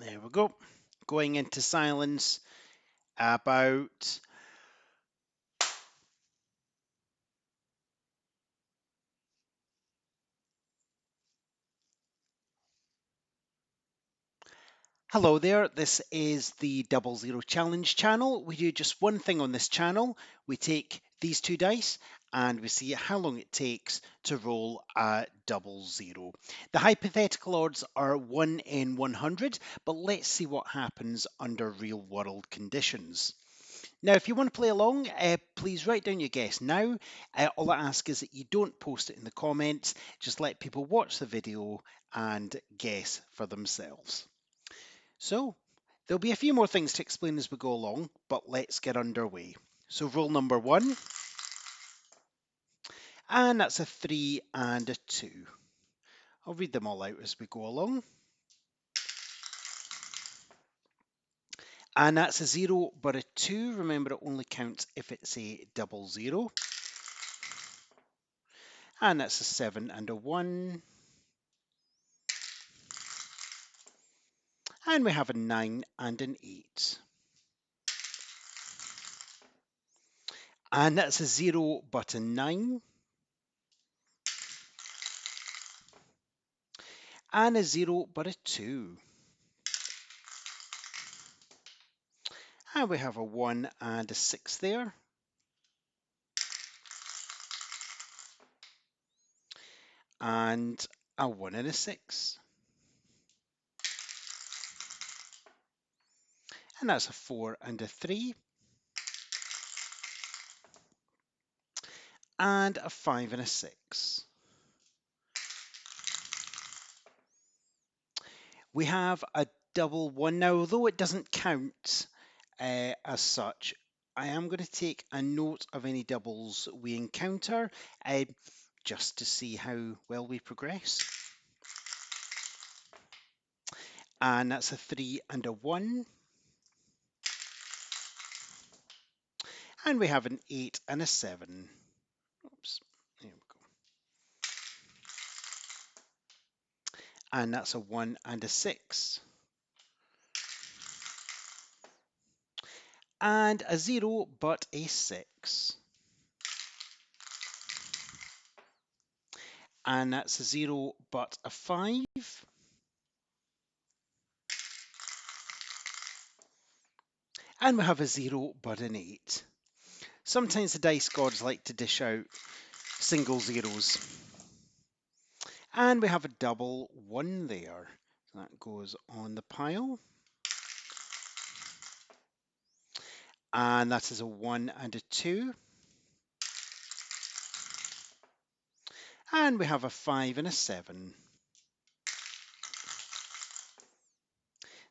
There we go. Going into silence about hello there, this is the Double Zero Challenge channel. We do just one thing on this channel. We take these two dice and we see how long it takes to roll a double zero. The hypothetical odds are 1 in 100, but let's see what happens under real world conditions. Now, if you want to play along, please write down your guess now. All I ask is that you don't post it in the comments, just let people watch the video and guess for themselves. So, there'll be a few more things to explain as we go along, but let's get underway. So, rule number 1, and that's a 3 and a 2. I'll read them all out as we go along. And that's a 0 but a 2. Remember, it only counts if it's a double zero. And that's a 7 and a 1. And we have a 9 and an 8. And that's a 0 but a 9. And a 0 but a 2. And we have a 1 and a 6 there. And a 1 and a 6. And that's a 4 and a 3. And a 5 and a 6. We have a double 1. Now, although it doesn't count as such, I am going to take a note of any doubles we encounter just to see how well we progress. And that's a 3 and a 1. And we have an 8 and a 7. Oops, there we go. And that's a 1 and a 6. And a 0 but a 6. And that's a 0 but a 5. And we have a 0 but an 8. Sometimes the dice gods like to dish out single zeros. And we have a double 1 there. So that goes on the pile. And that is a 1 and a 2. And we have a 5 and a 7.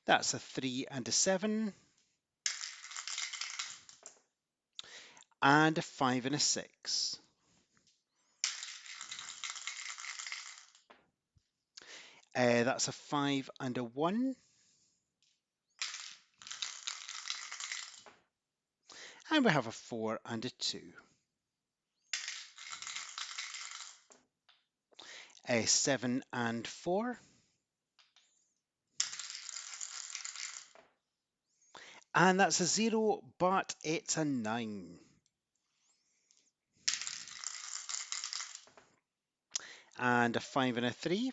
That's a 3 and a 7. And a 5 and a 6. That's a 5 and a 1. And we have a 4 and a 2. A 7 and 4. And that's a 0, but it's a 9. And a 5 and a 3.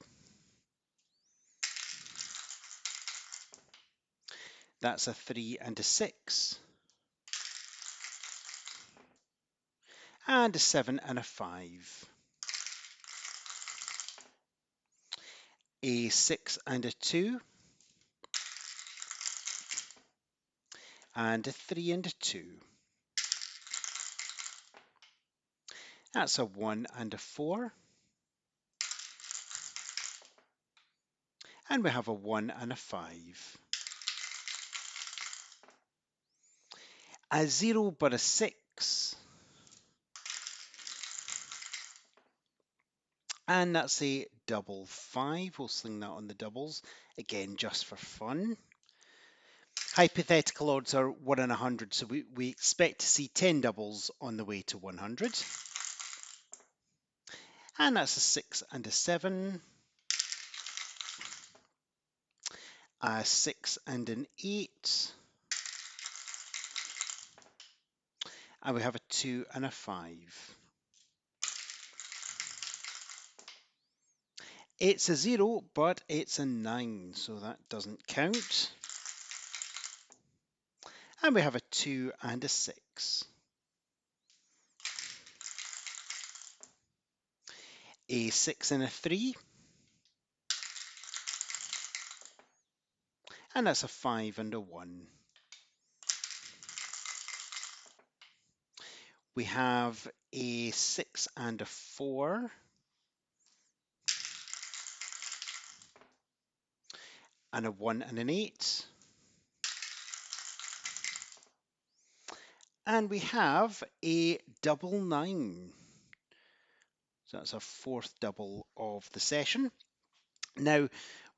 That's a 3 and a 6. And a 7 and a 5. A 6 and a 2. And a 3 and a 2. That's a 1 and a 4. And we have a 1 and a 5. A 0 but a 6. And that's a double 5. We'll sling that on the doubles, again, just for fun. Hypothetical odds are 1 in 100, so we expect to see 10 doubles on the way to 100. And that's a 6 and a 7. a 6 and an 8, and we have a 2 and a 5. It's a 0, but it's a 9, so that doesn't count. And we have a 2 and a 6. A 6 and a 3, and that's a 5 and a 1. We have a 6 and a 4, and a 1 and an 8. And we have a double 9. So that's our fourth double of the session. Now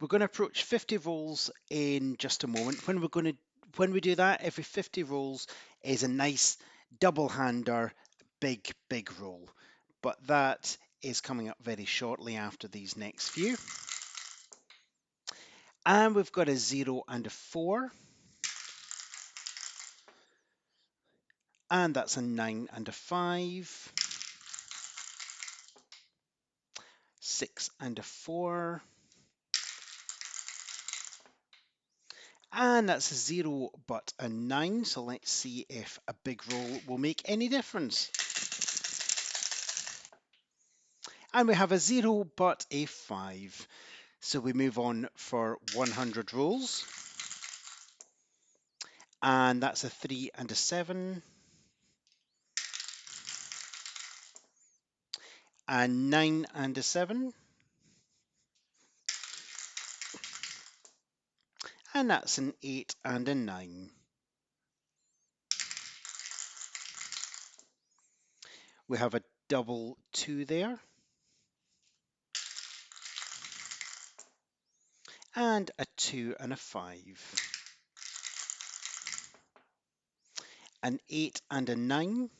we're going to approach 50 rolls in just a moment. When we do that, every 50 rolls is a nice double hander, big roll. But that is coming up very shortly after these next few. And we've got a 0 and a 4. And that's a 9 and a 5. 6 and a 4. And that's a 0 but a 9. So let's see if a big roll will make any difference. And we have a 0 but a 5. So we move on for 100 rolls. And that's a 3 and a 7. And 9 and a 7. And that's an 8 and a 9. We have a double 2 there. And a 2 and a 5. An 8 and a 9.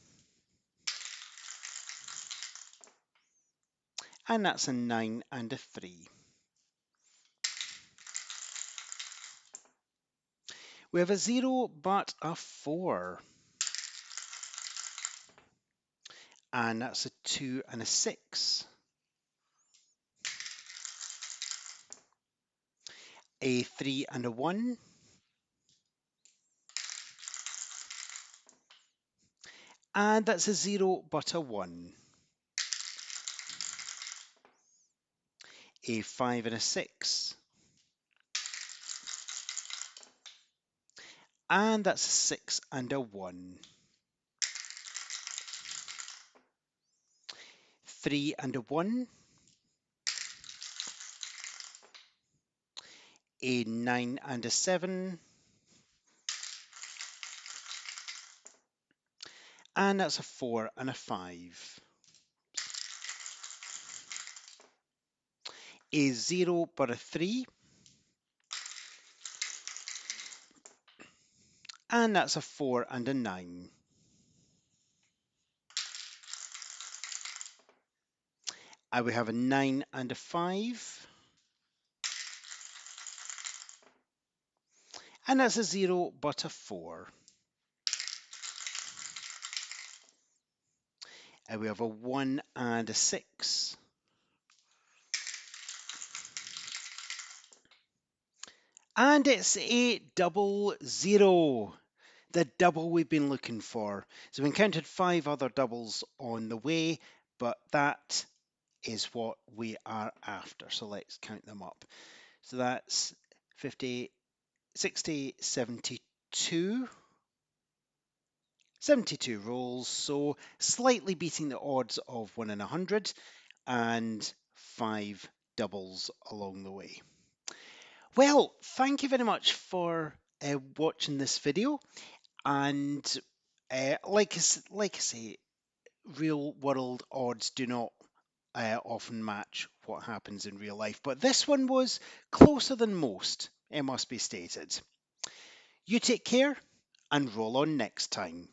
And that's a 9 and a 3. We have a 0 but a 4. And that's a 2 and a 6. A 3 and a 1. And that's a 0 but a 1. A 5 and a 6. And that's a 6 and a 1. 3 and a 1. A 9 and a 7. And that's a 4 and a 5. A 0 but a 3. And that's a 4 and a 9. And we have a 9 and a 5. And that's a 0 but a 4. And we have a 1 and a 6. And it's a double 0. The double we've been looking for. So we encountered 5 other doubles on the way, but that is what we are after. So let's count them up. So that's 50, 60, 72. 72 rolls, so slightly beating the odds of 1 in 100 and 5 doubles along the way. Well, thank you very much for watching this video, and like I say, real world odds do not often match what happens in real life, but this one was closer than most, it must be stated. You take care and roll on next time.